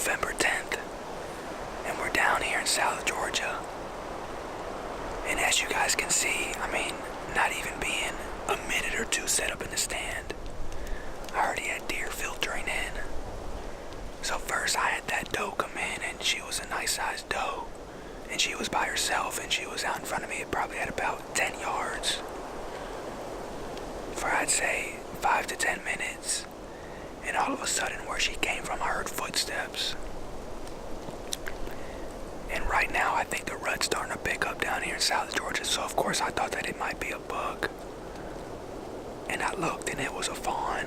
November 10th, and we're down here in South Georgia. And as you guys can see, not even being a minute or two set up in the stand, I already had deer filtering in. So first I had that doe come in, and she was a nice sized doe, and she was by herself, and she was out in front of me probably at about 10 yards for I'd say 5 to 10 minutes. And all of a sudden, where she came from, I heard footsteps. And right now, I think the rut's starting to pick up down here in South Georgia, so of course I thought that it might be a buck. And I looked, and it was a fawn.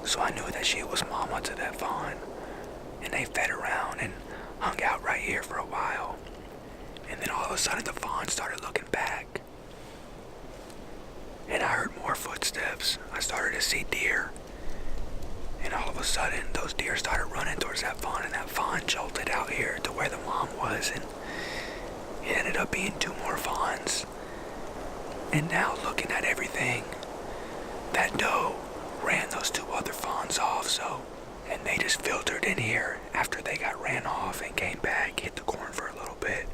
So I knew that she was mama to that fawn. And they fed around and hung out right here for a while. And then all of a sudden, the fawn started looking back. And I heard more footsteps. I started to see deer. And all of a sudden, those deer started running towards that fawn, and that fawn jolted out here to where the mom was, and it ended up being 2 more fawns. And now, looking at everything, that doe ran those 2 other fawns off, and they just filtered in here after they got ran off and came back, hit the corn for a little bit.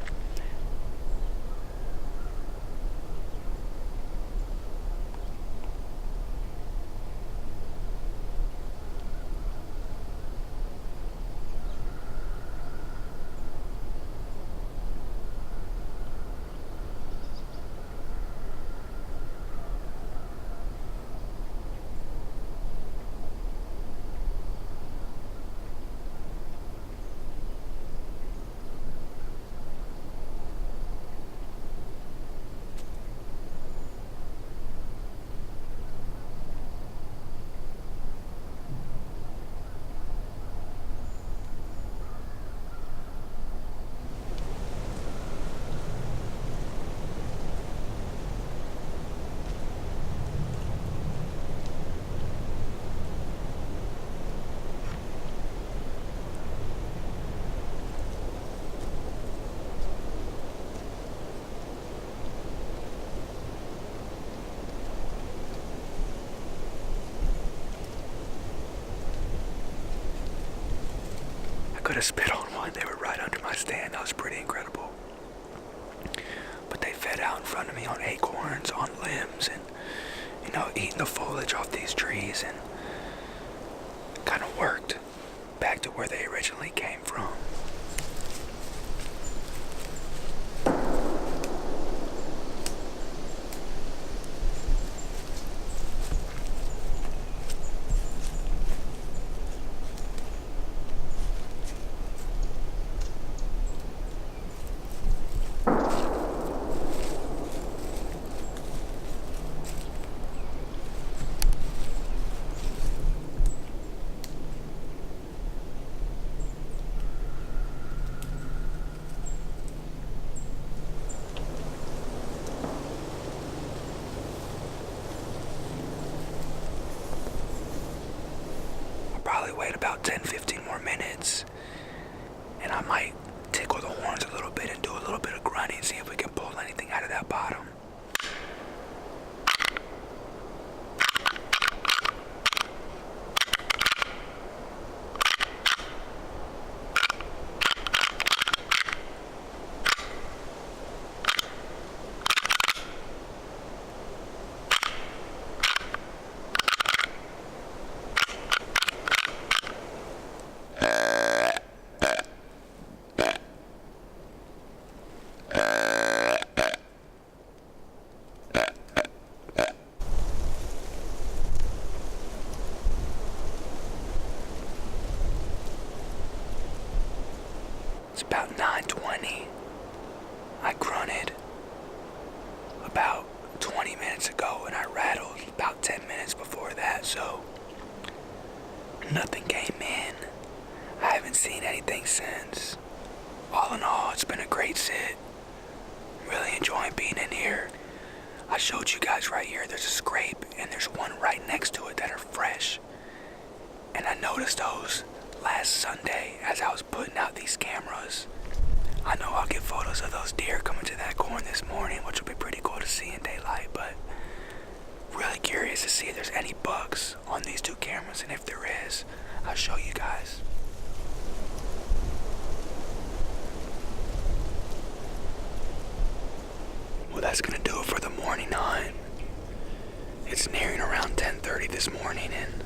Could have spit on one. They were right under my stand. That was pretty incredible. But they fed out in front of me on acorns, on limbs, and eating the foliage off these trees, and kind of worked back to where they originally came from. Probably wait about 10-15 more minutes, and I might tickle the horns a little bit and do a little bit of grunting, see if we can pull anything out of that bottom. It's about 9:20. I grunted about 20 minutes ago, and I rattled about 10 minutes before that, so nothing came in. I haven't seen anything since. All in all, it's been a great sit. Really enjoying being in here. I showed you guys right here, there's a scrape, and there's one right next to it that are fresh. And I noticed those last Sunday as I was putting out these cameras. I know I'll get photos of those deer coming to that corn this morning, which will be pretty cool to see in daylight, but really curious to see if there's any bugs on these 2 cameras, and if there is, I'll show you guys. that's gonna do it for the morning hunt. It's nearing around 10:30 this morning, and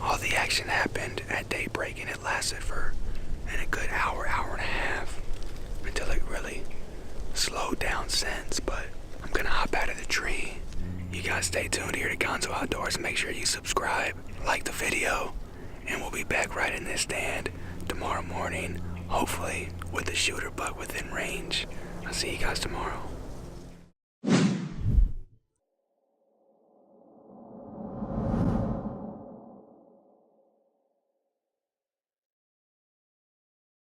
all the action happened at daybreak, and it lasted for a good hour and a half until it really slowed down since. But I'm gonna hop out of the tree. You guys stay tuned here to Gonzo Outdoors. Make sure you subscribe, like the video, and we'll be back right in this stand tomorrow morning, hopefully with a shooter buck within range. I'll see you guys tomorrow.